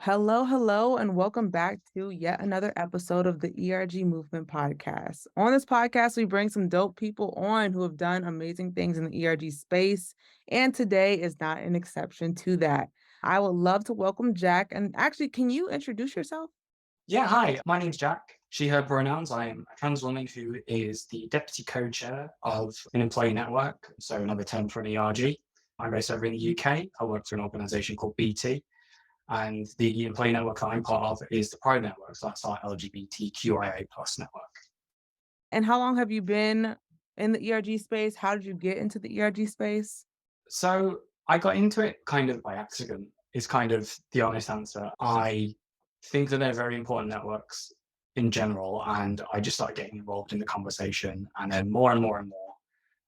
Hello, hello, and welcome back to yet another episode of the ERG Movement Podcast. On this podcast, we bring some dope people on who have done amazing things in the ERG space, and today is not an exception to that. I would love to welcome Jack. And actually, can you introduce yourself? Yeah, hi, my name's Jack. She, her pronouns. I am a trans woman who is the deputy co-chair of an employee network, so another term for an ERG. I'm based over in the UK. I work for an organisation called BT, and the employee network I'm part of is the Pride network, so that's our LGBTQIA plus network. And how long have you been in the ERG space? How did you get into the ERG space? So I got into it kind of by accident, is kind of the honest answer. I think that they're very important networks in general, and I just started getting involved in the conversation, and then more and more and more.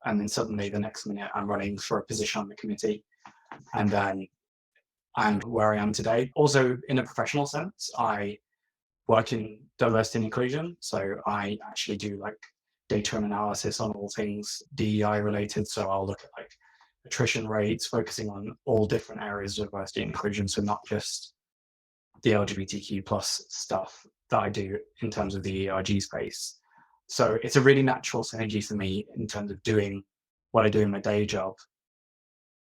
And then suddenly the next minute I'm running for a position on the committee, and then I'm where I am today. Also, in a professional sense, I work in diversity and inclusion. So I actually do like data and analysis on all things DEI related. So I'll look at like attrition rates, focusing on all different areas of diversity and inclusion. So not just the LGBTQ plus stuff that I do in terms of the ERG space. So it's a really natural synergy for me in terms of doing what I do in my day job.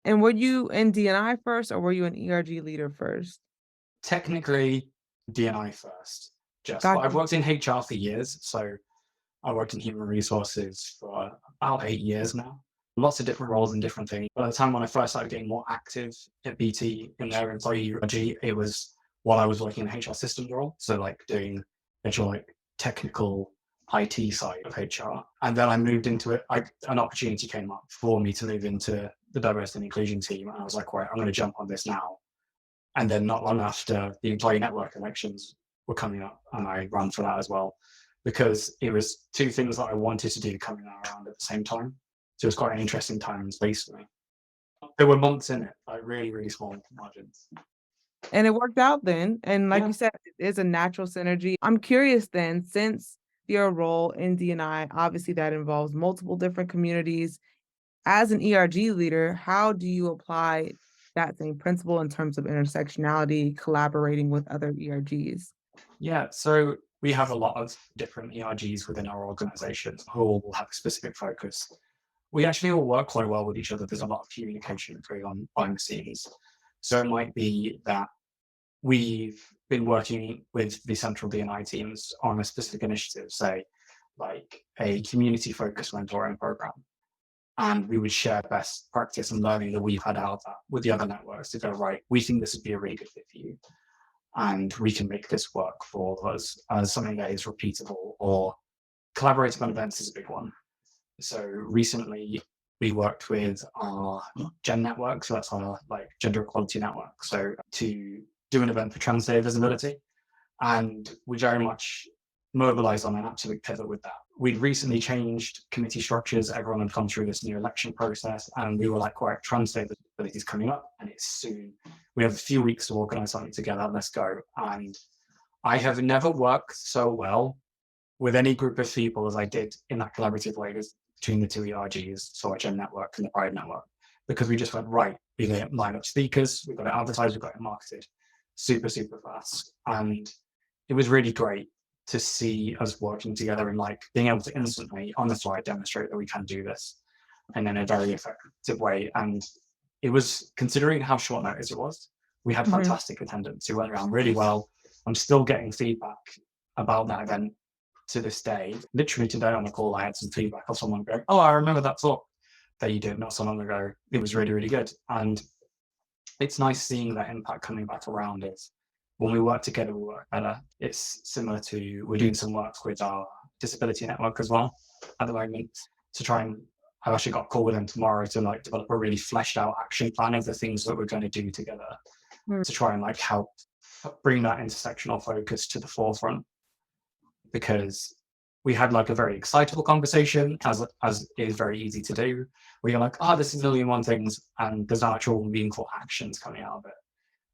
And were you in DNI first or were you an ERG leader first? Technically, DNI first, but Gotcha. I've worked in HR for years. So I worked in human resources for about 8 years now. Lots of different roles and different things. By the time when I first started getting more active at BT in their employee ERG, it was while I was working in the HR systems role. So like doing actual like technical IT side of HR. And then I moved into it. An opportunity came up for me to move into the diversity and inclusion team. And I was like, right, I'm going to jump on this now. And then not long after, the employee network elections were coming up, and I ran for that as well, because it was two things that I wanted to do coming around at the same time. So it was quite an interesting time and space for me. There were months in it, like really, really small margins. And it worked out then. And like Yeah. you said, it is a natural synergy. I'm curious then, since your role in D&I, obviously that involves multiple different communities. As an ERG leader, how do you apply that same principle in terms of intersectionality, collaborating with other ERGs? Yeah, so we have a lot of different ERGs within our organization who all have a specific focus. We actually all work quite well with each other. There's a lot of communication going on behind the scenes. So it might be that we've been working with the central D&I teams on a specific initiative, say like a community focused mentoring program. And we would share best practice and learning that we've had out of that with the other networks to go, right, we think this would be a really good fit for you. And we can make this work for us as something that is repeatable, or collaborating on events is a big one. So recently we worked with our Gen network, so that's our like gender equality network. So to do an event for Trans Day Visibility, and we very much mobilized on an absolute pivot with that. We'd recently changed committee structures. Everyone had gone through this new election process, and we were like, right, Trans Day Visibility is coming up, and it's soon. We have a few weeks to organize something together. Let's go. And I have never worked so well with any group of people as I did in that collaborative way between the two ERGs, so our Gen network and the Pride network, because we just went, right, we got to line up speakers, we've got to advertise, we've got it marketed super, super fast. And it was really great to see us working together and like being able to instantly on the fly demonstrate that we can do this and in a very effective way. And it was, considering how short notice it was, we had fantastic attendance. It went around really well. I'm still getting feedback about that event to this day. Literally today on the call, I had some feedback of someone going, oh, I remember that talk that you did not so long ago. It was really, really good. And it's nice seeing that impact coming back around. Is when we work together, we work better. It's similar to, we're doing some work with our disability network as well at the moment to try and, I've actually got a call with them tomorrow to like develop a really fleshed out action plan of the things that we're going to do together to try and like help bring that intersectional focus to the forefront. Because we had like a very excitable conversation, as is very easy to do, where you're like, oh, this is a million one things, and there's actual meaningful actions coming out of it.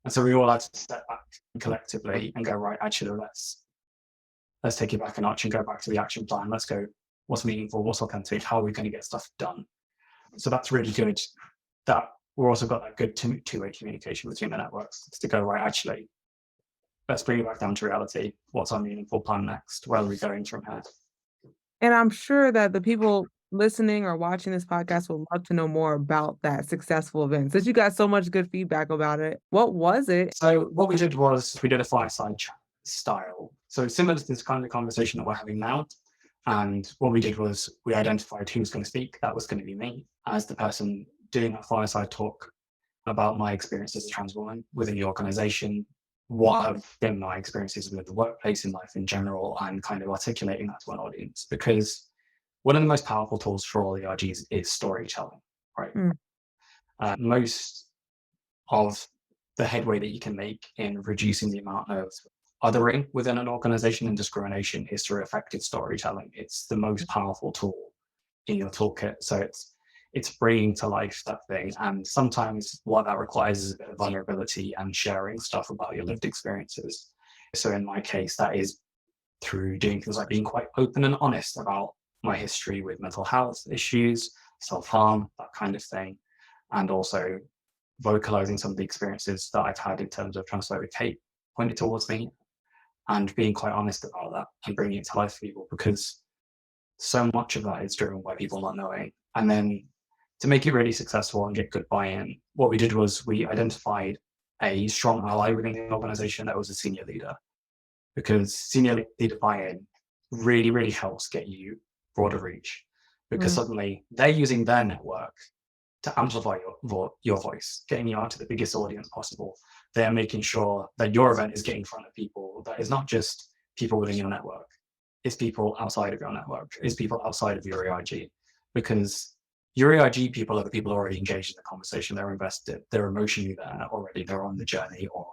And so we all had to step back collectively and go, right, actually, let's take it back a notch and go back to the action plan. Let's go, what's meaningful, what's authentic, how are we going to get stuff done? So that's really good. That we're also got that good two-way communication between the networks to go, right, actually, let's bring it back down to reality. What's our meaningful plan next? Where are we going from here? And I'm sure that the people listening or watching this podcast will love to know more about that successful event. Since you got so much good feedback about it, what was it? So what we did was we did a fireside chat style. So similar to this kind of conversation that we're having now. And what we did was we identified who was going to speak. That was going to be me as the person doing that fireside talk about my experience as a trans woman within the organization, what have been my experiences with the workplace and life in general, and kind of articulating that to an audience. Because one of the most powerful tools for all ERGs is storytelling, right? Mm. Most of the headway that you can make in reducing the amount of othering within an organization and discrimination is through effective storytelling. It's the most powerful tool in your toolkit. So it's bringing to life that thing. And sometimes what that requires is a bit of vulnerability and sharing stuff about your lived experiences. So in my case, that is through doing things like being quite open and honest about my history with mental health issues, self-harm, that kind of thing. And also vocalizing some of the experiences that I've had in terms of transphobic hate pointed towards me, and being quite honest about that and bringing it to life for people, because so much of that is driven by people not knowing. And then to make it really successful and get good buy-in, what we did was we identified a strong ally within the organization that was a senior leader, because senior leader buy-in really, really helps get you broader reach, because suddenly they're using their network to amplify your voice, getting you out to the biggest audience possible. They're making sure that your event is getting in front of people that is not just people within your network, it's people outside of your network, it's people outside of your ERG, because your ERG people are the people already engaged in the conversation. They're invested, they're emotionally there already, they're on the journey, or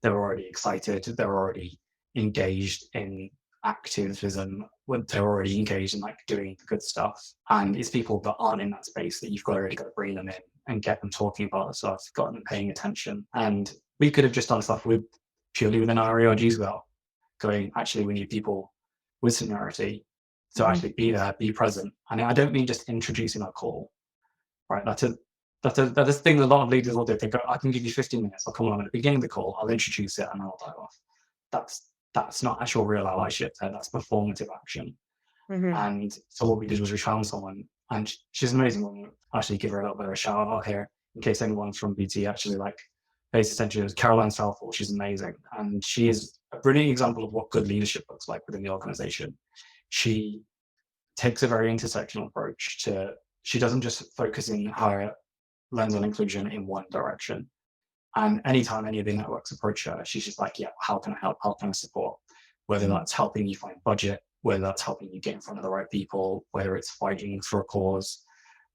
they're already excited, they're already engaged in activism, when they're already engaged in like doing good stuff. And it's people that aren't in that space that you've already got to bring them in and get them talking about the stuff, got them paying attention. And we could have just done stuff with purely within our ERGs without going, actually, we need people with seniority to actually be there, be present. And I don't mean just introducing our call, right? That's a thing that a lot of leaders will do. They go, I can give you 15 minutes. I'll come along at the beginning of the call. I'll introduce it and I'll dive off. That's not actual real allyship there. That's performative action. And so what we did was we found someone, and she's an amazing woman. I'll actually give her a little bit of a shout out here in case anyone from BT actually like pays attention. It was Caroline Southall. She's amazing. And she is a brilliant example of what good leadership looks like within the organization. She takes a very intersectional approach to, she doesn't just focus in her lens on inclusion in one direction. And anytime any of the networks approach her, she's just like, yeah, how can I help? How can I support? Whether that's helping you find budget, whether that's helping you get in front of the right people, whether it's fighting for a cause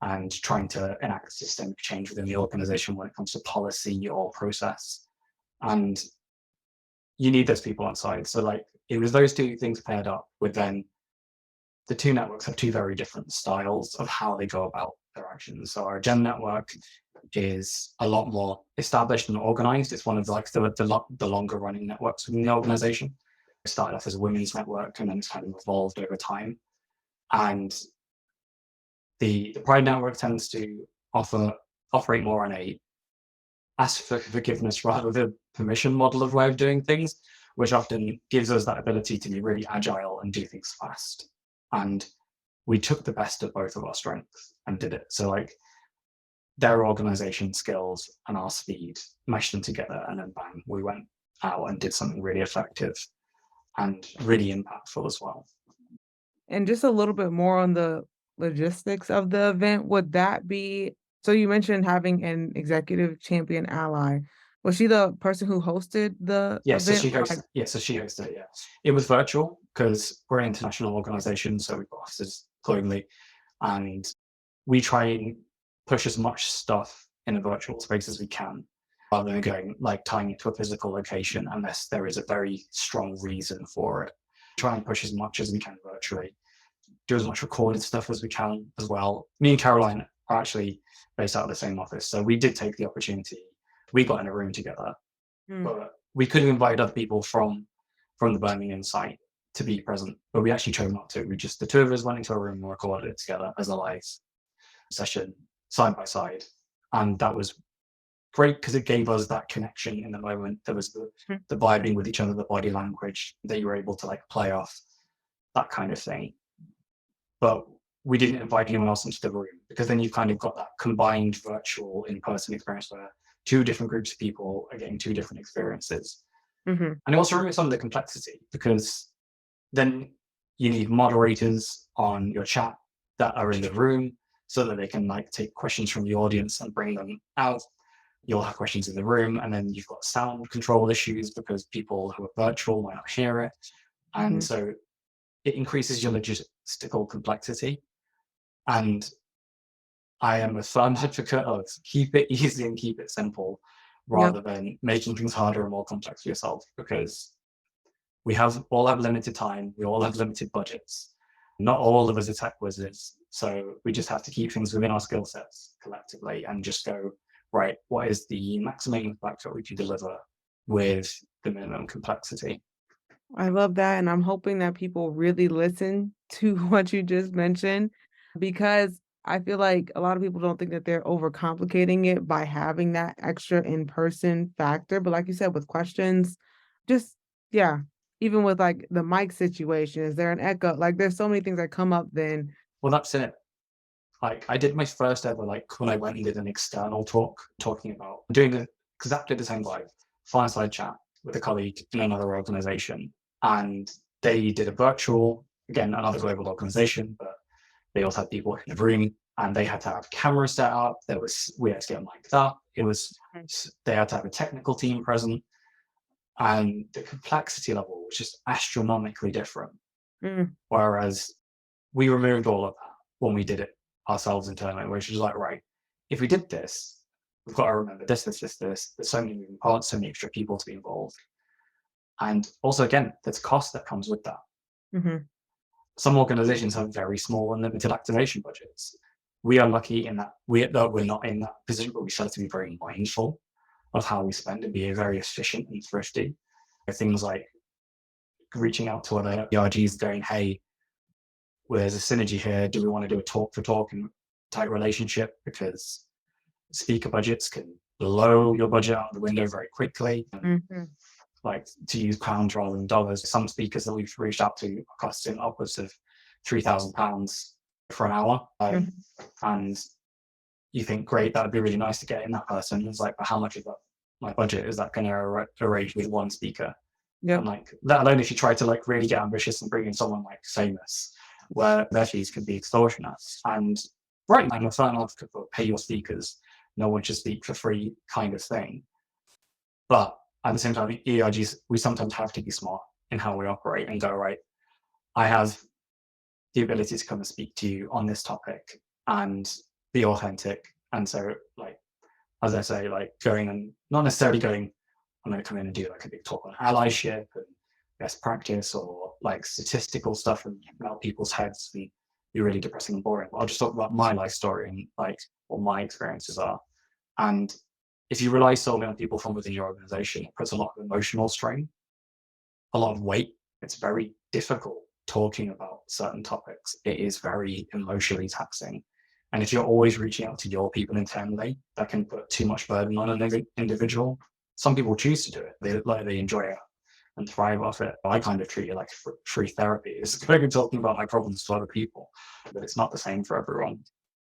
and trying to enact systemic change within the organization when it comes to policy or process. And you need those people on side. So like it was those two things paired up with then the two networks have two very different styles of how they go about their actions. So our GEM network is a lot more established and organized. It's one of like the longer running networks within the organization. It started off as a women's network and then it's kind of evolved over time. And the Pride network tends to operate more on a ask for forgiveness rather than permission model of way of doing things, which often gives us that ability to be really agile and do things fast. And we took the best of both of our strengths and did it. So like their organization skills and our speed meshed them together, and then bang, we went out and did something really effective and really impactful as well. And just a little bit more on the logistics of the event, would that be, so you mentioned having an executive champion ally. Was she the person who hosted the event? So she hosted it, yeah. It was virtual because we're an international organization, so we've got offices globally, and we try and push as much stuff in a virtual space as we can, rather than going like tying it to a physical location unless there is a very strong reason for it. Try and push as much as we can virtually, do as much recorded stuff as we can as well. Me and Caroline are actually based out of the same office, so we did take the opportunity. We got in a room together, but we could have invited other people from the Birmingham site to be present, but we actually chose not to. The two of us went into a room and recorded it together as a live session side by side, and that was great because it gave us that connection in the moment. There was the vibing with each other, the body language that you were able to like play off, that kind of thing. But we didn't invite anyone else into the room, because then you've kind of got that combined virtual in-person experience where two different groups of people are getting two different experiences. Mm-hmm. And it also removes some of the complexity, because then you need moderators on your chat that are in the room so that they can like take questions from the audience and bring them out. You'll have questions in the room, and then you've got sound control issues because people who are virtual might not hear it. And so it increases your logistical complexity. And I am a firm advocate of keep it easy and keep it simple, rather than making things harder and more complex for yourself, because we all have limited time. We all have limited budgets. Not all of us are tech wizards. So we just have to keep things within our skill sets collectively and just go, right, what is the maximum impact that we can deliver with the minimum complexity? I love that, and I'm hoping that people really listen to what you just mentioned, because I feel like a lot of people don't think that they're overcomplicating it by having that extra in-person factor, but like you said, with questions, just yeah, even with, like, the mic situation, is there an echo? Like, there's so many things that come up then. Well, that's it. Like I did my first ever, like when I went and did an external talk talking about doing exactly the same like fireside chat with a colleague in another organization. And they did a virtual, again, another global organization, but they also had people in the room, and they had to have cameras set up. We had to get mic'd up. They had to have a technical team present, and the complexity level was just astronomically different. Whereas we removed all of that when we did it ourselves internally, which was like, right, if we did this, we've got to remember this. There's so many moving parts, so many extra people to be involved. And also, again, there's cost that comes with that. Some organizations have very small and limited activation budgets. We are lucky in that we're not in that position, but we still have to be very mindful of how we spend and be very efficient and thrifty. Things like reaching out to other ERGs going, hey, well, there's a synergy here. Do we want to do a talk for talk and type relationship? Because speaker budgets can blow your budget out the window very quickly. Like, to use pounds rather than dollars, some speakers that we've reached out to are costing upwards of £3,000 for an hour. And you think, great, that'd be really nice to get in that person. It's like, but how much of that my budget is that going to arrange with one speaker? And like, let alone if you try to like really get ambitious and bring in someone like famous, where their fees can be extortionate. And right, I'm a firm advocate for pay your speakers. No one should speak for free kind of thing. But at the same time, ERGs, we sometimes have to be smart in how we operate and go, right, I have the ability to come and speak to you on this topic and be authentic. And so, like, as I say, like going and not necessarily going, I'm going to come in and do like a big talk on allyship and best practice or like statistical stuff and melt people's heads and be really depressing and boring. I'll just talk about my life story and like what my experiences are. And if you rely solely on people from within your organization, it puts a lot of emotional strain, a lot of weight. It's very difficult talking about certain topics. It is very emotionally taxing. And if you're always reaching out to your people internally, that can put too much burden on an individual. Some people choose to do it. They enjoy it and thrive off it. I kind of treat it like free therapy. It's going and talking about my problems to other people, but it's not the same for everyone.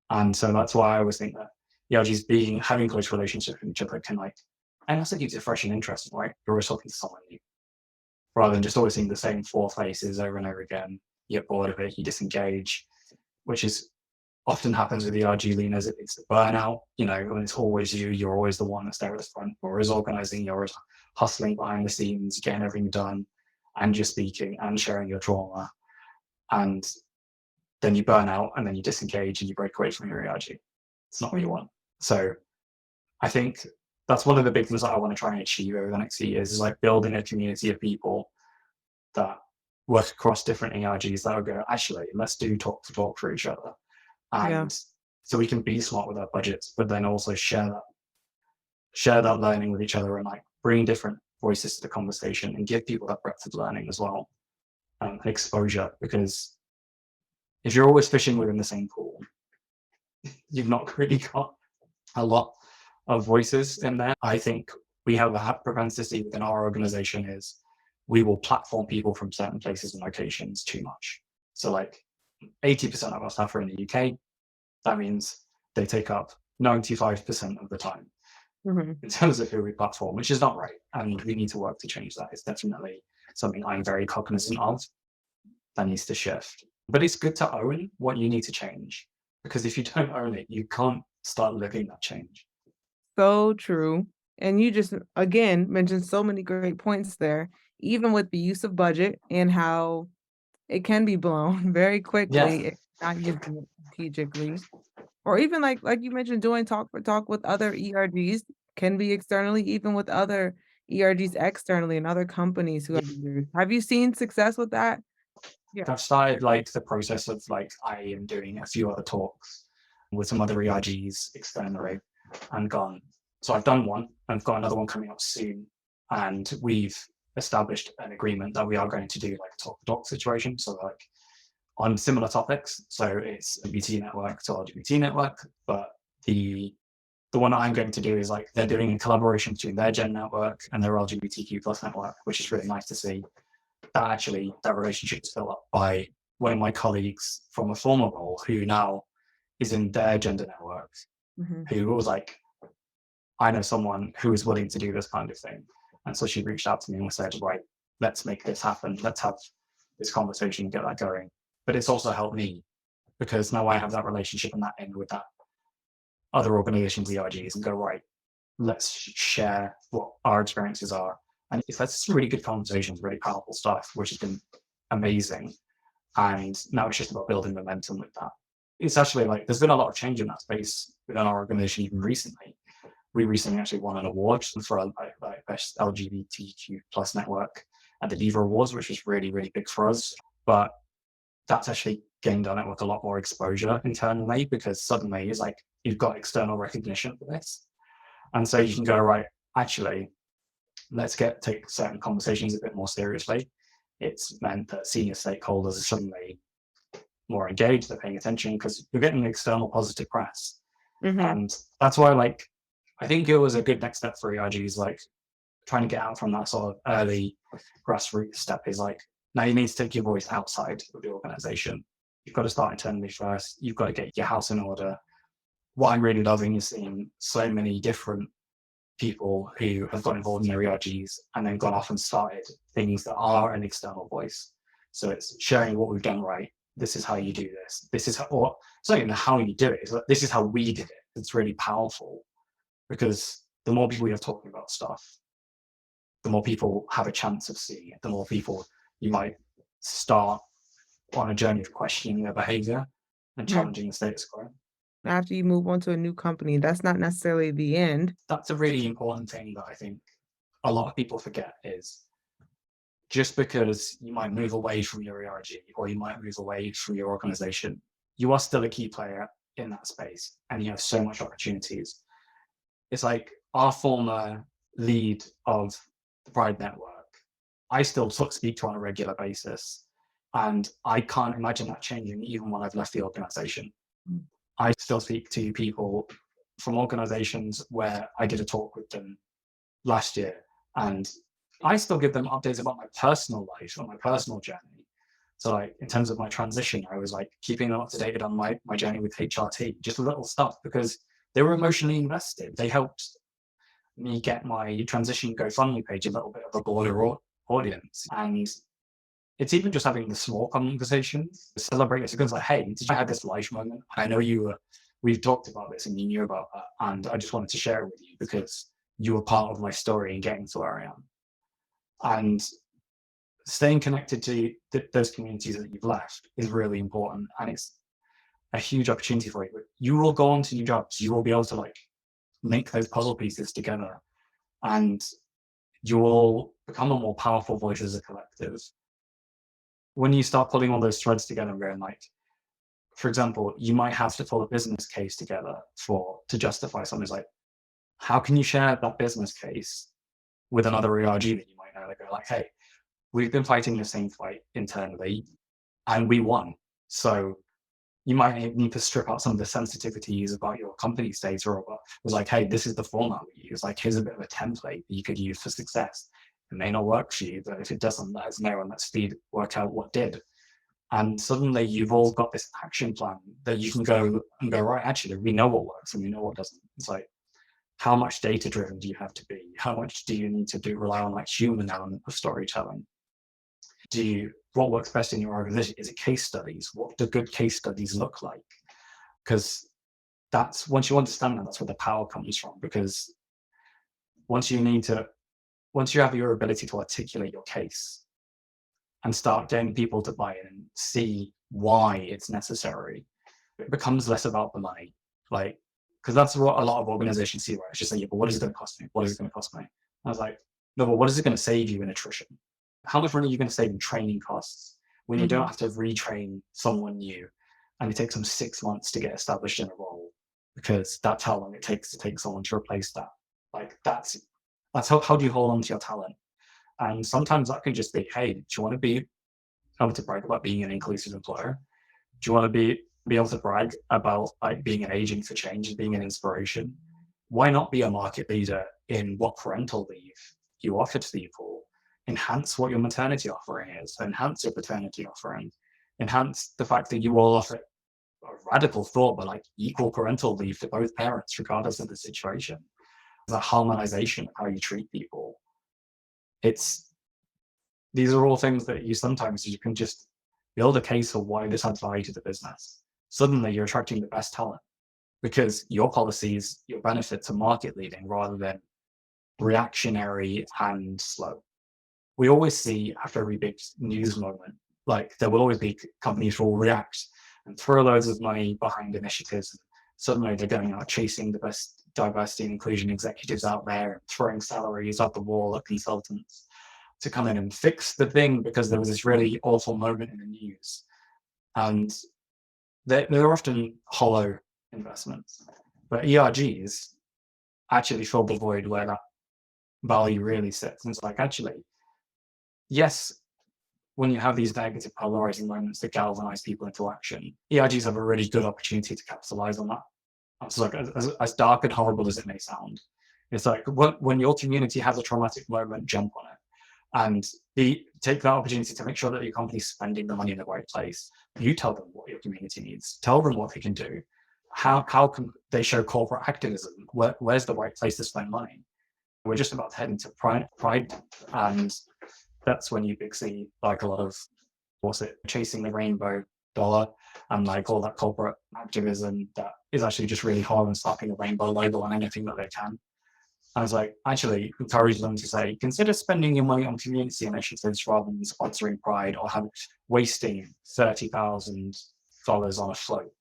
And so that's why I always think that ERGs having close relationships with each other can and also keeps it fresh and interesting, right? You're always talking to someone new, rather than just always seeing the same four faces over and over again. You get bored of it, you disengage, which is often happens with ERG leaners. It's the burnout, when it's always you're always the one that's there at the front, you're always organizing, you're always hustling behind the scenes, getting everything done, and just speaking and sharing your trauma. And then you burn out and then you disengage and you break away from your ERG. It's not what you want. So I think that's one of the big things that I want to try and achieve over the next few years is like building a community of people that work across different ERGs that will go, actually, let's do talk for each other. And so we can be smart with our budgets, but then also share that learning with each other and like bring different voices to the conversation and give people that breadth of learning as well, and exposure. Because if you're always fishing within the same pool, you've not really got a lot of voices in there. I think we have a propensity within our organization is we will platform people from certain places and locations too much. So like 80% of our staff are in the UK. That means they take up 95% of the time in terms of who we platform, which is not right. And we need to work to change that. It's definitely something I'm very cognizant of that needs to shift. But it's good to own what you need to change, because if you don't own it, you can't start living that change. So true. And you just, again, mentioned so many great points there, even with the use of budget and how it can be blown very Yeah, quickly if not using it strategically. Or even like you mentioned, doing talk for talk with other ERGs can be externally, even with other ERGs externally and other companies who yeah. have you seen success with that? Yeah. I've started like the process of like I am doing a few other talks with some other ERGs externally and gone. So I've done one. I've got another one coming up soon, and we've established an agreement that we are going to do like a talk for talk situation. So like on similar topics. So it's LGBT network to LGBT network, but the one that I'm going to do is like they're doing a collaboration between their Gen network and their LGBTQ plus network, which is really nice to see. That actually that relationship is built up by one of my colleagues from a former role who now is in their gender network, Mhm. who was like, I know someone who is willing to do this kind of thing. And so she reached out to me and said, right, let's make this happen. Let's have this conversation, get that going. But it's also helped me because now I have that relationship and that end with that other organizations, ERGs, and go, right, let's share what our experiences are. And it's had some really good conversations, really powerful stuff, which has been amazing. And now it's just about building momentum with that. It's actually like there's been a lot of change in that space within our organization even recently. We recently actually won an award for like best LGBTQ plus network at the Diva Awards, which was really, really big for us. But that's actually gained our network a lot more exposure internally because suddenly it's like you've got external recognition for this. And so you can go, right, actually, let's take certain conversations a bit more seriously. It's meant that senior stakeholders are suddenly more engaged, they're paying attention because you're getting external positive press. Mhm. And that's why, like, I think it was a good next step for ERGs, like trying to get out from that sort of early grassroots step is like, now you need to take your voice outside of the organization. You've got to start internally first. You've got to get your house in order. What I'm really loving is seeing so many different people who have got involved in their ERGs and then gone off and started things that are an external voice. So it's sharing what we've done right. This is how you do this. This is how, or it's not even how you do it. It's like, this is how we did it. It's really powerful because the more people you're talking about stuff, the more people have a chance of seeing it, the more people you might start on a journey of questioning their behavior and Mhm. challenging the status quo. After you move on to a new company, that's not necessarily the end. That's a really important thing that I think a lot of people forget is just because you might move away from your ERG or you might move away from your organization, you are still a key player in that space and you have so much opportunities. It's like our former lead of the Pride Network, I still speak to on a regular basis. And I can't imagine that changing even when I've left the organization. Mm. I still speak to people from organizations where I did a talk with them last year. And I still give them updates about my personal life or my personal journey. So like in terms of my transition, I was like keeping them up to date on my journey with HRT, just little stuff because they were emotionally invested. They helped me get my transition GoFundMe page a little bit of a broader audience. And it's even just having the small conversations, celebrate it. Because like, hey, did you have this life moment? I know we've talked about this and you knew about that. And I just wanted to share it with you because you were part of my story and getting to where I am. And staying connected to those communities that you've left is really important. And it's a huge opportunity for you. But you will go on to new jobs. You will be able to like make those puzzle pieces together and you will become a more powerful voice as a collective. When you start pulling all those threads together and going like, for example, you might have to pull a business case together to justify something. It's like, how can you share that business case with another ERG that you might know? They go like, hey, we've been fighting the same fight internally and we won. So You might need to strip out some of the sensitivities about your company's data, or it was like, hey, this is the format we use. Like, here's a bit of a template that you could use for success. It may not work for you, but if it doesn't, let us know and let's work out what did. And suddenly you've all got this action plan that you can go and go, right, actually, we know what works and we know what doesn't. It's like, how much data driven do you have to be? How much do you need to rely on like human element of storytelling? What works best in your organization? Is it case studies? What do good case studies look like? Because that's, once you understand that, that's where the power comes from. Because once you have your ability to articulate your case and start getting people to buy in and see why it's necessary, it becomes less about the money. Like, because that's what a lot of organizations see, right? It's just like, yeah, but what is it going to cost me? What is it going to cost me? I was like, no, but what is it going to save you in attrition? How much money are you going to save in training costs when you don't have to retrain someone new and it takes them 6 months to get established in a role, because that's how long it takes to take someone to replace that. Like, that's how do you hold on to your talent? And sometimes that can just be, hey, do you want to be able to brag about being an inclusive employer? Do you want to be able to brag about like being an agent for change and being an inspiration? Why not be a market leader in what parental leave you offer to people? Enhance what your maternity offering is, enhance your paternity offering, enhance the fact that you all offer a radical thought, but like equal parental leave to both parents, regardless of the situation. The harmonization of how you treat people. These are all things that you can just build a case for why this adds value to the business. Suddenly you're attracting the best talent because your policies, your benefits are market leading rather than reactionary and slow. We always see after every big news moment, like there will always be companies who will react and throw loads of money behind initiatives. Suddenly they're going out chasing the best diversity and inclusion executives out there, throwing salaries up the wall at consultants to come in and fix the thing because there was this really awful moment in the news. And they're often hollow investments. But ERGs actually fill the void where that value really sits. And it's like, actually, yes, when you have these negative polarizing moments that galvanize people into action, ERGs have a really good opportunity to capitalize on that. It's like, as dark and horrible as it may sound, it's like when your community has a traumatic moment, jump on it and take that opportunity to make sure that your company's spending the money in the right place. You tell them what your community needs, tell them what they can do. How can they show corporate activism? Where's the right place to spend money? We're just about to head into Pride, and that's when you see like a lot of chasing the rainbow dollar and like all that corporate activism that is actually just really hard and slapping a rainbow label on anything that they can. I was like, actually encourage them to say, consider spending your money on community initiatives rather than sponsoring Pride or wasting $30,000 on a float.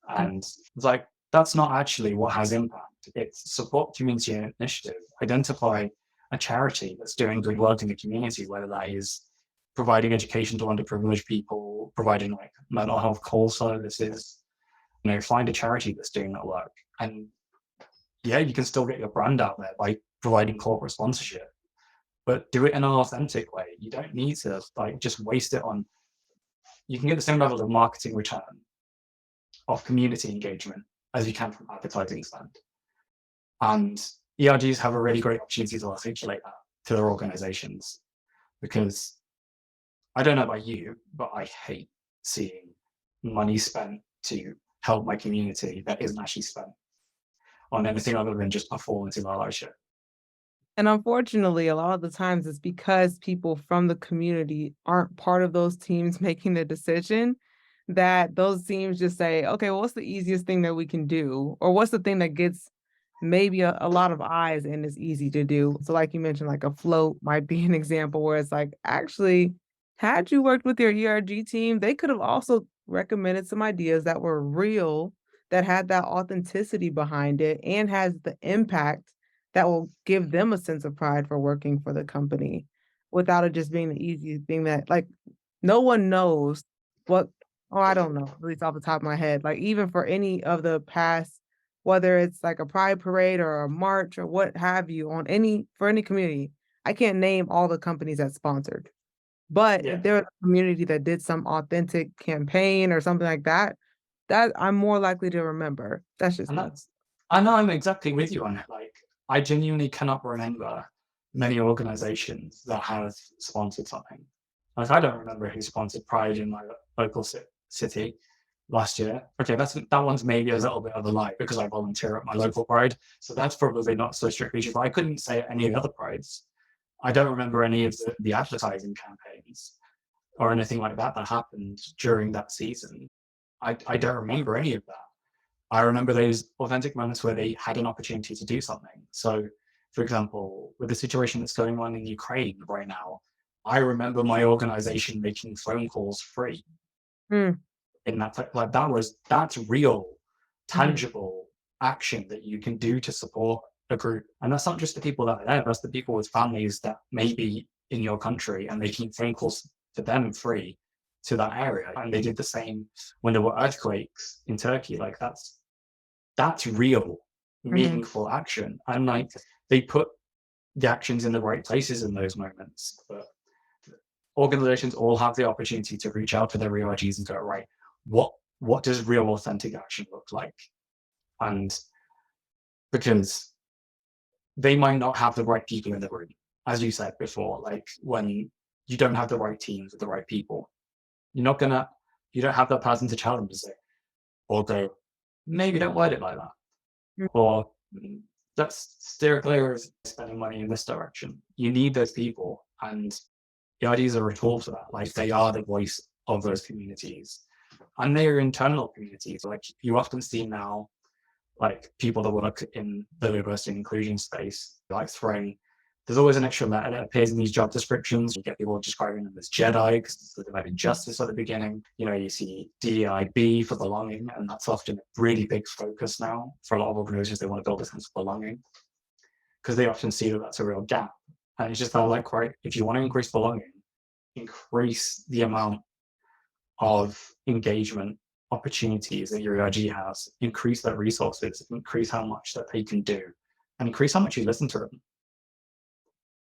And it's like, that's not actually what has impact. It's support community initiative, identify a charity that's doing good work in the community, whether that is providing education to underprivileged people, providing like mental health call services, find a charity that's doing that work. And yeah, you can still get your brand out there by providing corporate sponsorship, but do it in an authentic way. You don't need to like just waste it on, you can get the same level of marketing return of community engagement as you can from advertising spend. And ERGs have a really great opportunity to articulate that to their organizations, because I don't know about you, but I hate seeing money spent to help my community that isn't actually spent on anything other than just performance evaluation. And unfortunately, a lot of the times it's because people from the community aren't part of those teams making the decision, that those teams just say, okay, well, what's the easiest thing that we can do? Or what's the thing that gets maybe a lot of eyes and is easy to do? So like you mentioned, like a float might be an example where it's like, actually, had you worked with your ERG team, they could have also recommended some ideas that were real, that had that authenticity behind it and has the impact that will give them a sense of pride for working for the company without it just being the easy thing that like no one knows what, oh, I don't know, at least off the top of my head. Like even for any of the past, whether it's like a pride parade or a march or what have you on for any community, I can't name all the companies that sponsored. But Yeah. if there was a community that did some authentic campaign or something like that, that I'm more likely to remember. That's just And me. I know I'm exactly with you on it. Like, I genuinely cannot remember many organizations that have sponsored something. Like, I don't remember who sponsored Pride in my local city last year. Okay, that one's maybe a little bit of a lie because I volunteer at my local Pride. So that's probably not so strictly true. But I couldn't say any of the other Prides. I don't remember any of the advertising campaigns or anything like that that happened during that season. I don't remember any of that. I remember those authentic moments where they had an opportunity to do something. So, for example, with the situation that's going on in Ukraine right now, I remember my organization making phone calls free Mm, in that, like that's real, mhm, tangible action that you can do to support a group. And that's not just the people that are there, that's the people with families that may be in your country and making phone calls to them free to that area. And they did the same when there were earthquakes in Turkey. Like that's real, mhm, meaningful action. And like they put the actions in the right places in those moments. But organizations all have the opportunity to reach out to their ERGs and go, right, what does real authentic action look like? And because they might not have the right people in the room, as you said before, like when you don't have the right teams with the right people, you're not gonna you don't have that person to challenge it or go, maybe don't word it like that. mm. Or let's steer clear of spending money in this direction. You need those people, and the ideas are a tool for that. Like they are the voice of those communities, and they are internal communities. Like you often see now, like people that work in the diversity and inclusion space, like throwing. There's always an extra letter that appears in these job descriptions. You get people describing them as Jedi because it's the divine justice at the beginning. You know, you see DIB for belonging, and that's often a really big focus now for a lot of organizations. They want to build a sense of belonging because they often see that that's a real gap. And it's just kind of like, right, if you want to increase belonging, increase the amount of engagement opportunities that your ERG has, increase their resources, increase how much that they can do, and increase how much you listen to them.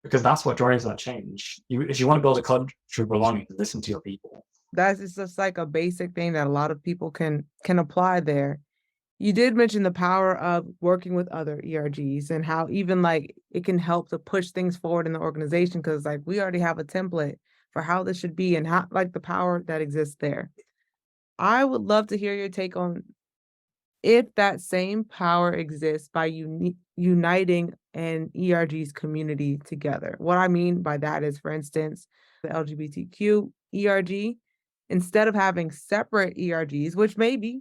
Because that's what drives that change. If you want to build a culture of belonging, listen to your people. That's it's just like a basic thing that a lot of people can apply there. You did mention the power of working with other ERGs and how even like it can help to push things forward in the organization because like we already have a template for how this should be and how like the power that exists there. I would love to hear your take on if that same power exists by uniting an ERG's community together. What I mean by that is, for instance, the LGBTQ ERG, instead of having separate ERGs, which maybe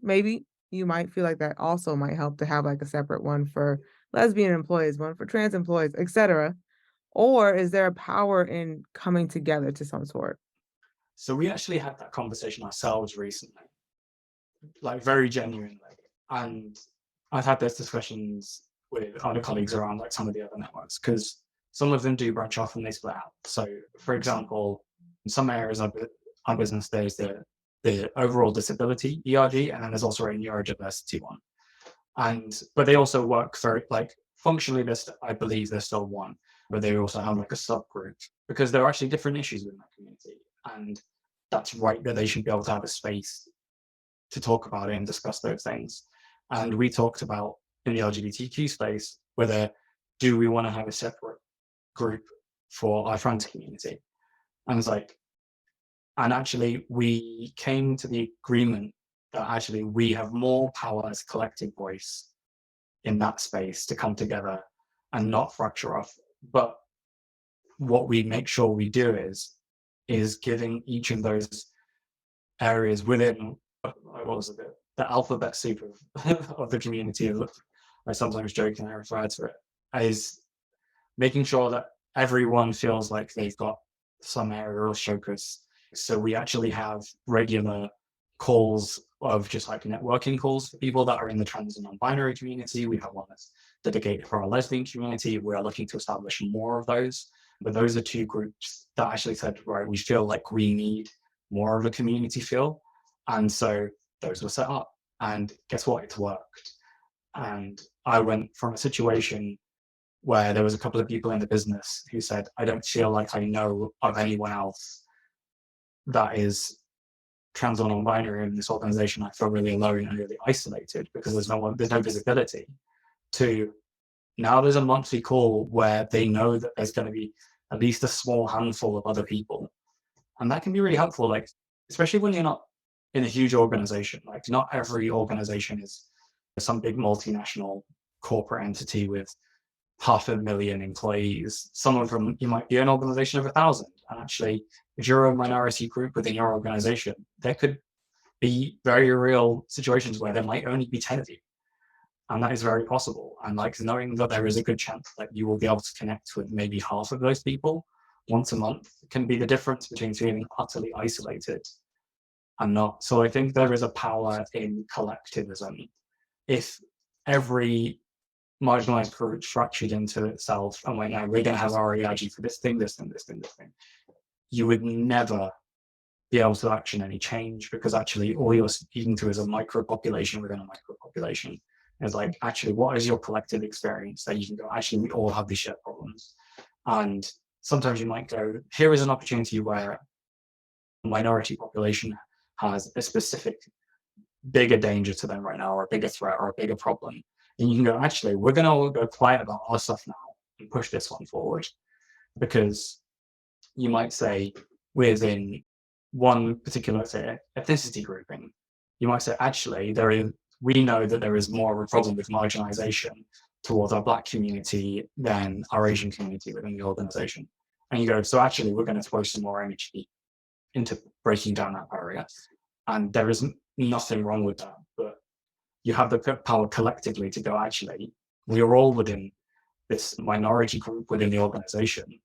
you might feel like that also might help to have like a separate one for lesbian employees, one for trans employees, etc. Or is there a power in coming together to some sort? So we actually had that conversation ourselves recently, like very genuinely. And I've had those discussions with other colleagues around like some of the other networks because some of them do branch off and they split out. So, for example, in some areas of our business, there's the overall disability ERG, and then there's also a neurodiversity one. And but they also work very like functionally. I believe they're still one, but they also have like a subgroup because there are actually different issues within that community, and that's right that they should be able to have a space to talk about it and discuss those things. And we talked about in the LGBTQ space whether do we want to have a separate group for our trans community, and it's like, and actually we came to the agreement that actually we have more power as a collective voice in that space to come together and not fracture off. But what we make sure we do is giving each of those areas within what was it, the alphabet soup of the community. I sometimes jokingly refer to it is making sure that everyone feels like they've got some area of focus. So we actually have regular calls of just like networking calls for people that are in the trans and non-binary community. We have one that's dedicated for our lesbian community. We are looking to establish more of those. But those are two groups that actually said, right, we feel like we need more of a community feel. And so those were set up. And guess what? It's worked. And I went from a situation where there was a couple of people in the business who said, I don't feel like I know of anyone else that is trans or non-binary in this organization, I feel really alone and really isolated because there's no visibility, to now there's a monthly call where they know that there's going to be at least a small handful of other people. And that can be really helpful, like, especially when you're not in a huge organization. Like, not every organization is some big multinational corporate entity with 500,000 employees. Some of them, you might be an organization of 1,000. And actually, if you're a minority group within your organization, there could be very real situations where there might only be 10 of you. And that is very possible. And like, knowing that there is a good chance that you will be able to connect with maybe half of those people once a month can be the difference between feeling utterly isolated and not. So I think there is a power in collectivism. If every marginalized group structured into itself and went, now we're going to have our ERG for this thing, this thing, this thing, this thing, you would never be able to action any change, because actually all you're speaking to is a micro population within a micro population. It's like, actually, what is your collective experience that you can go, actually, we all have these shared problems. And sometimes you might go, here is an opportunity where a minority population has a specific bigger danger to them right now, or a bigger threat, or a bigger problem. And you can go, actually, we're going to go quiet about our stuff now and push this one forward. Because you might say, within one particular, say, ethnicity grouping, you might say, actually, we know that there is more of a problem with marginalization towards our Black community than our Asian community within the organization. And you go, so actually, we're going to throw some more energy into breaking down that barrier. And there is nothing wrong with that. But you have the power collectively to go, actually, we are all within this minority group within the organization.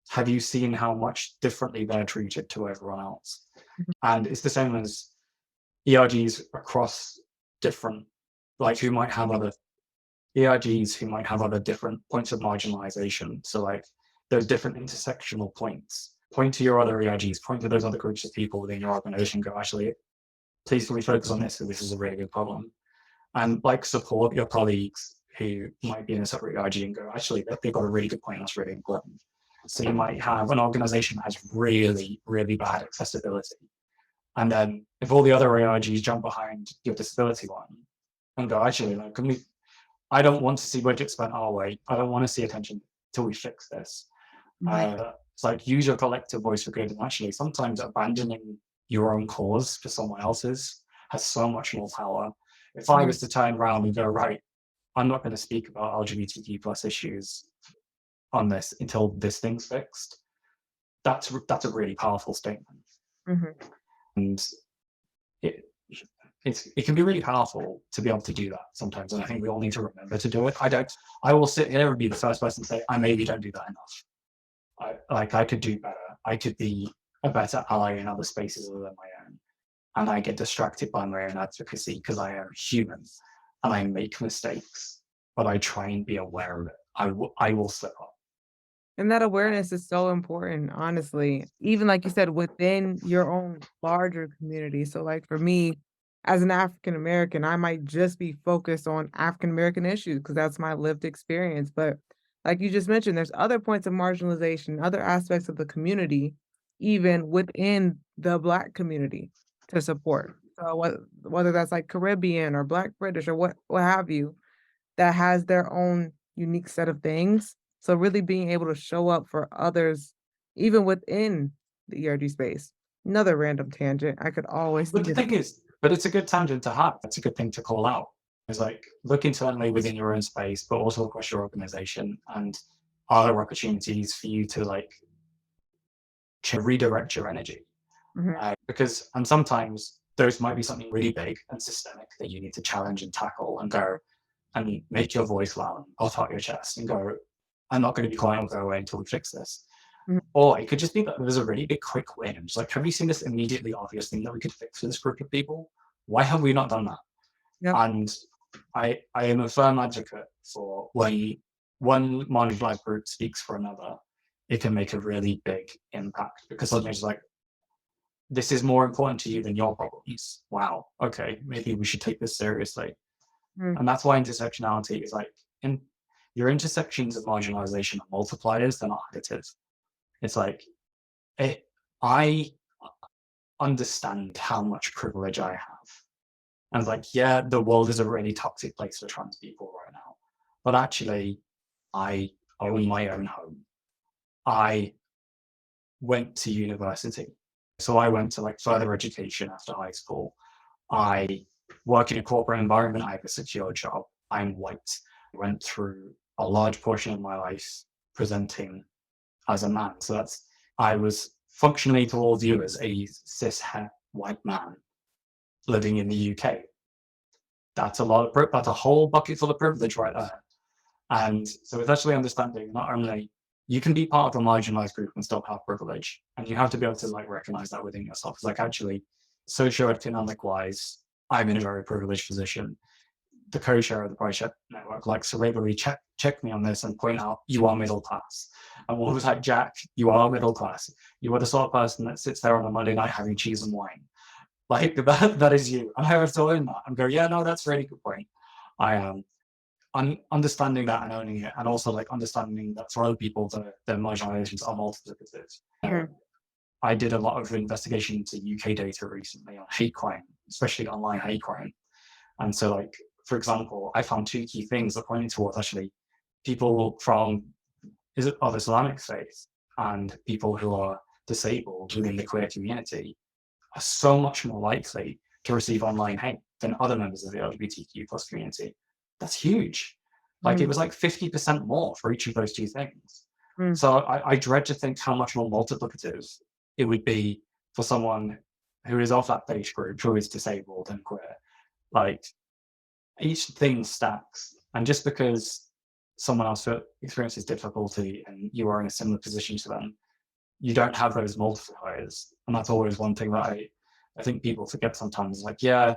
Have you seen how much differently they're treated to everyone else? And it's the same as ERGs across different, like, who might have other ERGs who might have other different points of marginalization. So like, those different intersectional points. Point to your other ERGs, point to those other groups of people within your organization, go, actually, please can we focus on this? So this is a really good problem. And like, support your colleagues who might be in a separate ERG and go, actually, they've got a really good point, that's really important. So you might have an organization that has really, really bad accessibility. And then if all the other ERGs jump behind your disability one and go, actually, like, I don't want to see budget spent our way. I don't want to see attention till we fix this. It's like, use your collective voice for good. And actually, sometimes abandoning your own cause for someone else's has so much more power. If I was to turn around and go, right, I'm not going to speak about LGBTQ plus issues on this until this thing's fixed, that's a really powerful statement. And it can be really powerful to be able to do that sometimes, and I think we all need to remember to do it. I will sit here and be the first person to say, I maybe don't do that enough. I could do better. I could be a better ally in other spaces other than my own. And I get distracted by my own advocacy because I am human and I make mistakes, but I try and be aware of it. I will slip up. And that awareness is so important, honestly, even like you said, within your own larger community. So, like for me, as an African American, I might just be focused on African American issues because that's my lived experience. But like you just mentioned, there's other points of marginalization, other aspects of the community, even within the Black community to support. So, whether that's like Caribbean or Black British or what have you, that has their own unique set of things. So really being able to show up for others, even within the ERG space. Another random tangent. I could always But the thing is, but it's a good tangent to have. It's a good thing to call out. It's like, look internally within your own space, but also across your organization, and are there opportunities for you to like redirect your energy? Because, and sometimes those might be something really big and systemic that you need to challenge and tackle and go and make your voice loud, puff out your chest and go, I'm not going to be quiet and go away until we fix this. Or it could just be that there's a really big quick win. It's like, have we seen this immediately obvious thing that we could fix for this group of people? Why have we not done that? Yep. And I am a firm advocate for when one marginalized group speaks for another, it can make a really big impact, because something is like, this is more important to you than your problems. Wow. Okay. Maybe we should take this seriously. And that's why intersectionality is like, your intersections of marginalization are multipliers, they're not additive. It's like, understand how much privilege I have. And it's like, yeah, the world is a really toxic place for trans people right now. But actually, I own my own home. I went to university. So I went to like further education after high school. I work in a corporate environment. I have a secure job. I'm white. I went through a large portion of my life presenting as a man. So I was functionally towards you as a cis het white man living in the UK. That's a whole bucket full of privilege right there. And so it's actually understanding not only you can be part of a marginalized group and still have privilege, and you have to be able to like recognize that within yourself. It's like actually socioeconomic wise, I'm in a very privileged position. The co-chair of the Project Network likes to regularly check me on this and point out you are middle class. And what was like, Jack, you are middle class. You are the sort of person that sits there on a Monday night having cheese and wine. Like that is you. And I have to own that. I'm going, yeah, no, that's a really good point. I am understanding that and owning it, and also like understanding that for other people, the marginalizations are multiplicative. Mhm. I did a lot of investigation into UK data recently on hate crime, especially online hate crime. And so like, for example, I found two key things that pointed towards actually people from of Islamic faith and people who are disabled within the queer community are so much more likely to receive online hate than other members of the LGBTQ plus community. That's huge. Like it was like 50% more for each of those two things. So I dread to think how much more multiplicative it would be for someone who is of that age group, who is disabled and queer. Like each thing stacks. And just because someone else experiences difficulty and you are in a similar position to them, you don't have those multipliers. And that's always one thing that I think people forget sometimes. Like, yeah,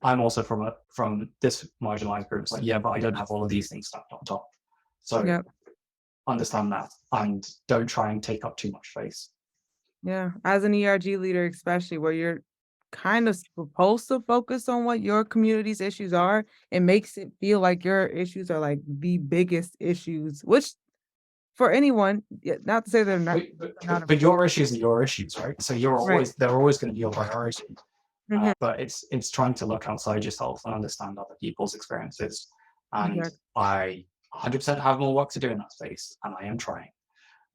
I'm also from this marginalized group. It's like, yeah, but I don't have all of these things stacked on top. So understand that and don't try and take up too much space. Yeah, as an ERG leader, especially where you're kind of supposed to focus on what your community's issues are, it makes it feel like your issues are like the biggest issues, which for anyone, not to say they're not, But your issues are your issues, right? So right. they're always going to be your priority. Mhm. But it's trying to look outside yourself and understand other people's experiences. And Exactly. I 100% have more work to do in that space, and I am trying.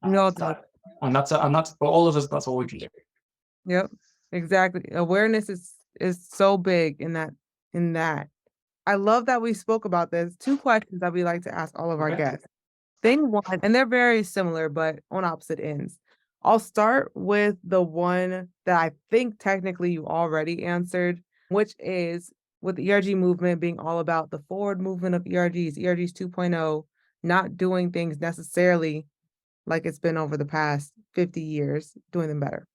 We all do. And that's for all of us. That's all we can do. Yep, exactly. Awareness is so big in that. I love that we spoke about this. Two questions that we like to ask all of our Okay. guests. Thing one, and they're very similar, but on opposite ends. I'll start with the one that I think technically you already answered, which is with the ERG movement being all about the forward movement of ERGs 2.0, not doing things necessarily like it's been over the past 50 years, doing them better.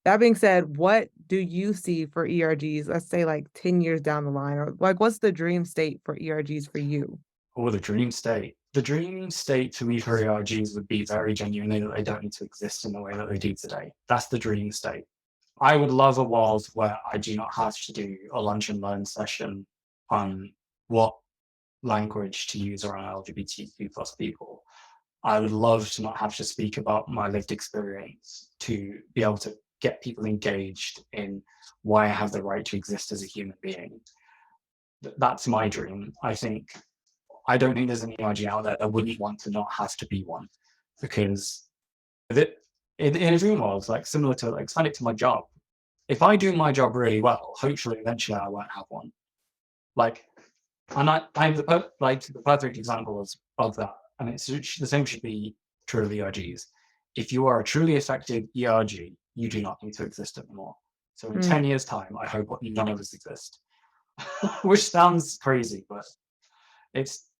That being said, what do you see for ERGs, let's say like 10 years down the line, or like what's the dream state for ERGs for you? Or the dream state. The dream state for me for ERGs would be very genuinely that they don't need to exist in the way that they do today. That's the dream state. I would love a world where I do not have to do a lunch and learn session on what language to use around LGBTQ plus people. I would love to not have to speak about my lived experience to be able to get people engaged in why I have the right to exist as a human being. That's my dream. I don't think there's an ERG out there that wouldn't want to not have to be one, because in a dream world, like similar to like expand it to my job. If I do my job really well, hopefully eventually I won't have one. Like, and I'm the perfect example of that. And it's the same should be true of ERGs. If you are a truly effective ERG, you do not need to exist anymore. So in 10 years' time, I hope none of us exist. Which sounds crazy, but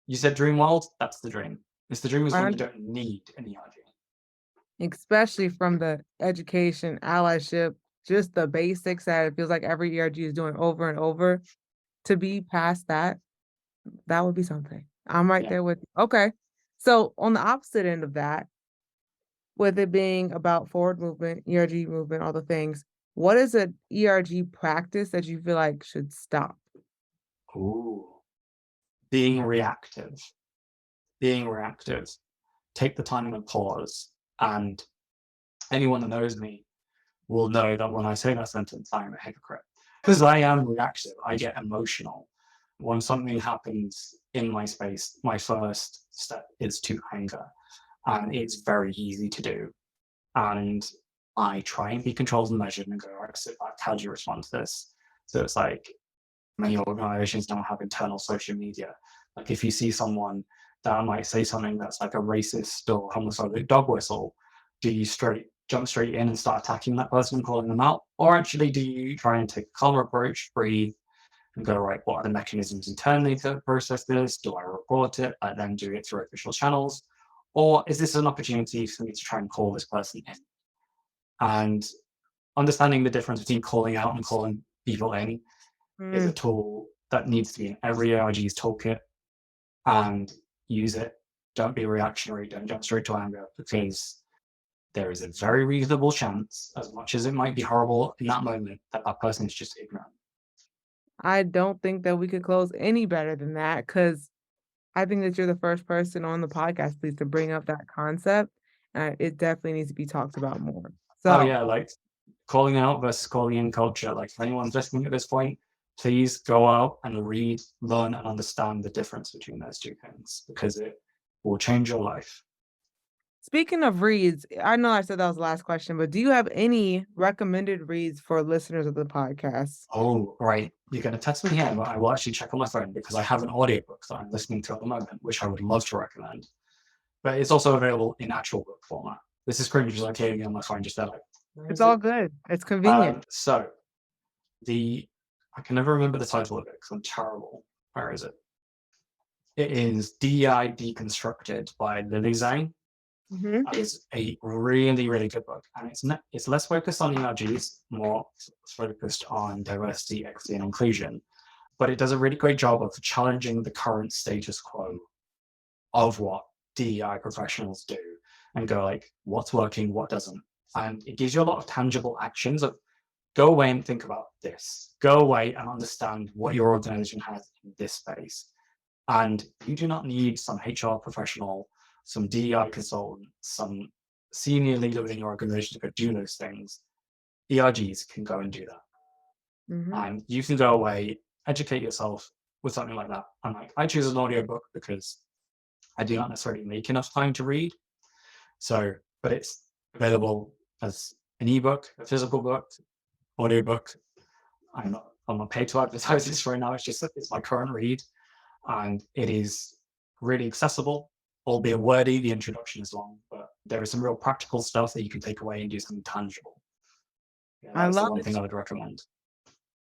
you said dream world, that's the dream. It's the dream is when you don't need an ERG. Especially from the education, allyship, just the basics that it feels like every ERG is doing over and over. To be past that, that would be something. I'm right there with you. Okay. So on the opposite end of that, with it being about forward movement, ERG movement, all the things, what is an ERG practice that you feel like should stop? Ooh. Being reactive. Being reactive. Take the time and pause. And anyone that knows me will know that when I say that sentence, I am a hypocrite. Because I am reactive, I get emotional. When something happens in my space, my first step is to anger. And it's very easy to do. And I try and be controlled and measured and go, all right, sit back, how do you respond to this? So it's like many organizations now have internal social media. Like if you see someone that might say something that's like a racist or homophobic dog whistle, do you jump straight in and start attacking that person and calling them out? Or actually do you try and take a calmer approach, breathe, and go, right, what are the mechanisms internally to process this? Do I report it? I then do it through official channels? Or is this an opportunity for me to try and call this person in? And understanding the difference between calling out and calling people in is a Mm, tool that needs to be in every ERG's toolkit, and use it. Don't be reactionary. Don't jump straight to anger, because there is a very reasonable chance, as much as it might be horrible in that moment, that that person is just ignorant. I don't think that we could close any better than that because I think that you're the first person on the podcast, please, to bring up that concept. It definitely needs to be talked about more. Oh So, yeah, like calling out versus calling in culture. Like if anyone's listening at this point, please go out and read, learn, and understand the difference between those two things, because it will change your life. speaking of reads, I know I said that was the last question, but do you have any recommended reads for listeners of the podcast? Oh, right. You're going to test me here, but I will actually check on my phone because I have an audiobook that I'm listening to at the moment, which I would love to recommend. But it's also available in actual book format. This is cringe, like hearing it on my phone just there, like, where It's is it? all good. It's convenient. So the I can never remember the title of it because I'm terrible. Where is it? It is DEI Deconstructed by Lily Zhang. Mhm. It's a really, really good book, and it's less focused on ERGs, more focused on diversity, equity, and inclusion. But it does a really great job of challenging the current status quo of what DEI professionals do, and go like, what's working, what doesn't. And it gives you a lot of tangible actions of go away and think about this. Go away and understand what your organization has in this space. And you do not need some HR professional, some DEI consultant, some senior leader within your organization to go do those things. ERGs can go and do that. Mhm. And you can go away, educate yourself with something like that. And like I choose an audiobook because I do not necessarily make enough time to read. So, but it's available as an ebook, a physical book, audiobook. I'm not paid to advertise this right now. It's my current read, and it is really accessible, albeit wordy. The introduction is long, but there is some real practical stuff that you can take away and do something tangible. Yeah, I that is the love one it. thing I would recommend.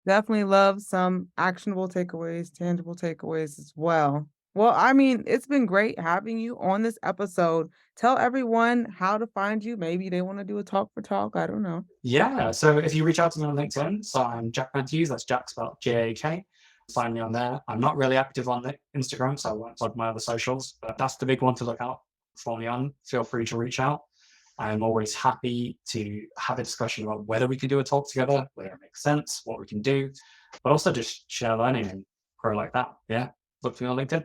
Definitely love some actionable takeaways, tangible takeaways as well. Well, I mean, it's been great having you on this episode. Tell everyone how to find you. Maybe they want to do a talk for talk. I don't know. Yeah, so if you reach out to me on LinkedIn, so I'm Jak Matthews, that's Jack spelled JAK. Find me on there. I'm not really active on the Instagram, so I won't plug my other socials, but that's the big one to look out for me on. Feel free to reach out. I'm always happy to have a discussion about whether we can do a talk together, whether it makes sense, what we can do, but also just share learning and grow like that. Yeah, look for me on LinkedIn.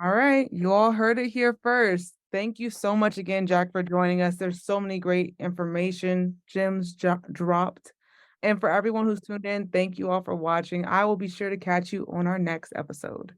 All right. You all heard it here first. Thank you so much again, Jack, for joining us. There's so many great information, gems dropped. And for everyone who's tuned in, thank you all for watching. I will be sure to catch you on our next episode.